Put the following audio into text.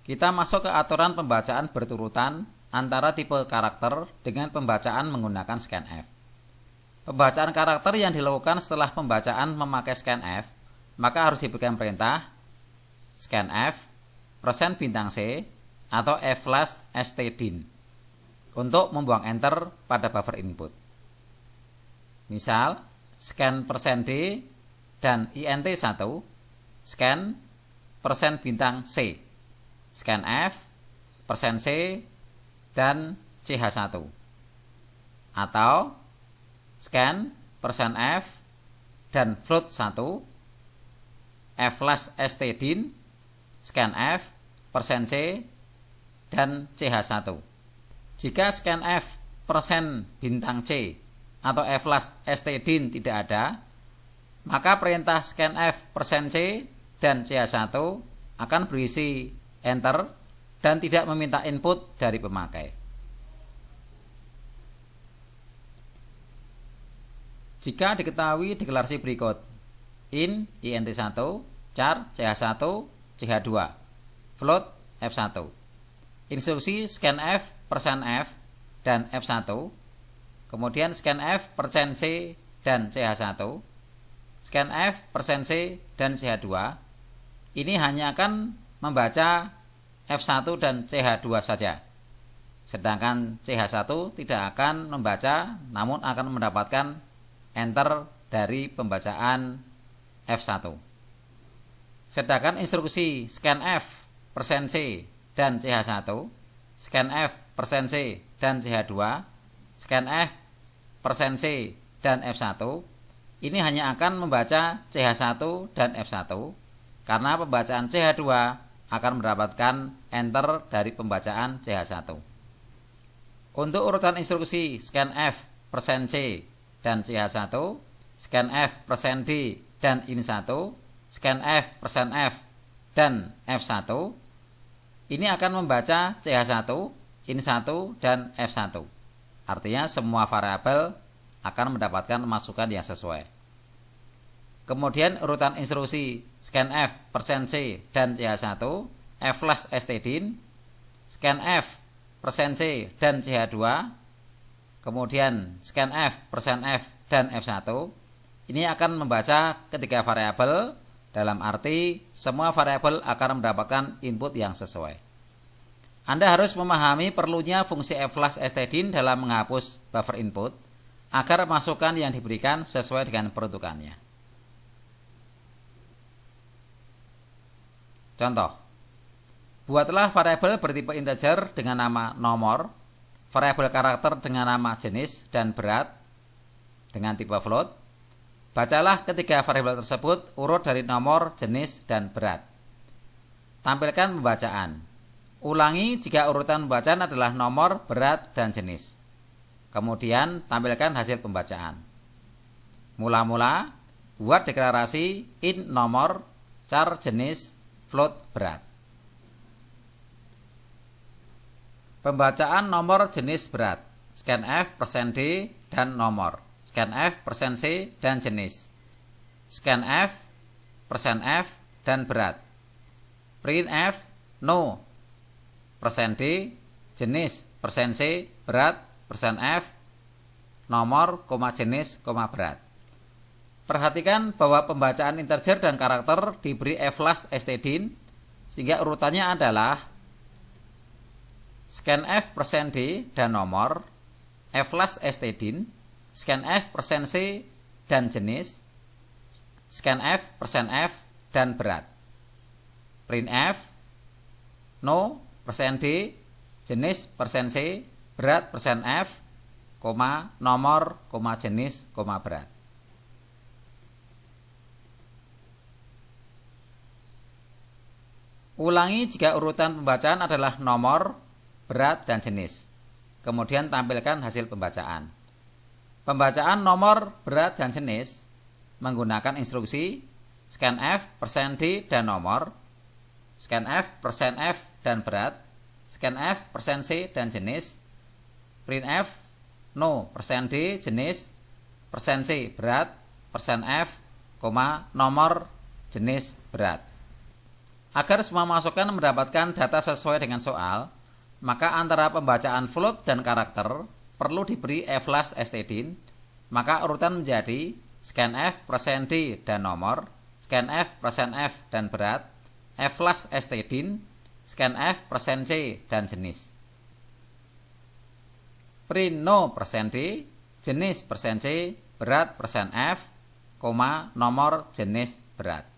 Kita masuk ke aturan pembacaan berturutan antara tipe karakter dengan pembacaan menggunakan scanf. Pembacaan karakter yang dilakukan setelah pembacaan memakai scanf, maka harus diberikan perintah scanf %C atau flash/stdin untuk membuang enter pada buffer input. Misal, scan %D dan int1, scan %C, scanf %C dan ch1, atau scan %f dan float1, flash/stdin, scanf %C dan ch1. Jika scanf %C atau flash/stdin tidak ada, maka perintah scanf %C dan ch1 akan berisi enter dan tidak meminta input dari pemakai. Jika diketahui deklarasi berikut int1, char ch1, ch2, float f1, instruksi scanf %f dan f1, kemudian scanf %c dan ch1, scanf %c dan ch2, ini hanya akan membaca f1 dan ch2 saja. Sedangkan ch1 tidak akan membaca, namun akan mendapatkan enter dari pembacaan f1. Sedangkan instruksi scanf %c dan ch1, scanf %c dan ch2, scanf %c dan f1, ini hanya akan membaca ch1 dan f1 karena pembacaan ch2 akan mendapatkan enter dari pembacaan ch1. Untuk urutan instruksi scanf %c dan ch1, scanf %d dan in1, scanf %f dan f1, ini akan membaca ch1, in1 dan f1. Artinya semua variabel akan mendapatkan masukan yang sesuai. Kemudian urutan instruksi scanf %c dan ch1, flash/stdin, scanf %c dan ch2, kemudian scanf %f dan f1, ini akan membaca ketiga variabel, dalam arti semua variabel akan mendapatkan input yang sesuai. Anda harus memahami perlunya fungsi flash/stdin dalam menghapus buffer input agar masukan yang diberikan sesuai dengan peruntukannya. Contoh, buatlah variabel bertipe integer dengan nama nomor, variabel karakter dengan nama jenis dan berat dengan tipe float. Bacalah ketiga variabel tersebut urut dari nomor, jenis, dan berat. Tampilkan pembacaan. Ulangi jika urutan pembacaan adalah nomor, berat, dan jenis. Kemudian tampilkan hasil pembacaan. Mula-mula, buat deklarasi int nomor, char jenis, float berat. Pembacaan nomor, jenis, berat. Scanf %d dan nomor. Scanf %c dan jenis. Scanf %f dan berat. Printf no %d, jenis %c, berat %f, nomor, jenis, berat. Perhatikan bahwa pembacaan integer dan karakter diberi flash/stdin sehingga urutannya adalah scanf %d dan nomor, flash/stdin, scanf %c dan jenis, scanf %f dan berat. Printf no %d, jenis %c, berat %f, nomor, jenis, berat. Ulangi jika urutan pembacaan adalah nomor, berat, dan jenis. Kemudian tampilkan hasil pembacaan. Pembacaan nomor, berat, dan jenis menggunakan instruksi scanf %d dan nomor, scanf %f dan berat, scanf %c dan jenis, printf no %d jenis, %c berat, %f, nomor, jenis, berat. Agar semua masukan mendapatkan data sesuai dengan soal, maka antara pembacaan float dan karakter perlu diberi f/stdin, maka urutan menjadi scanf %d dan nomor, scanf %f dan berat, f/stdin, scanf %c dan jenis. Print no %d, jenis %c, berat %f, nomor jenis berat.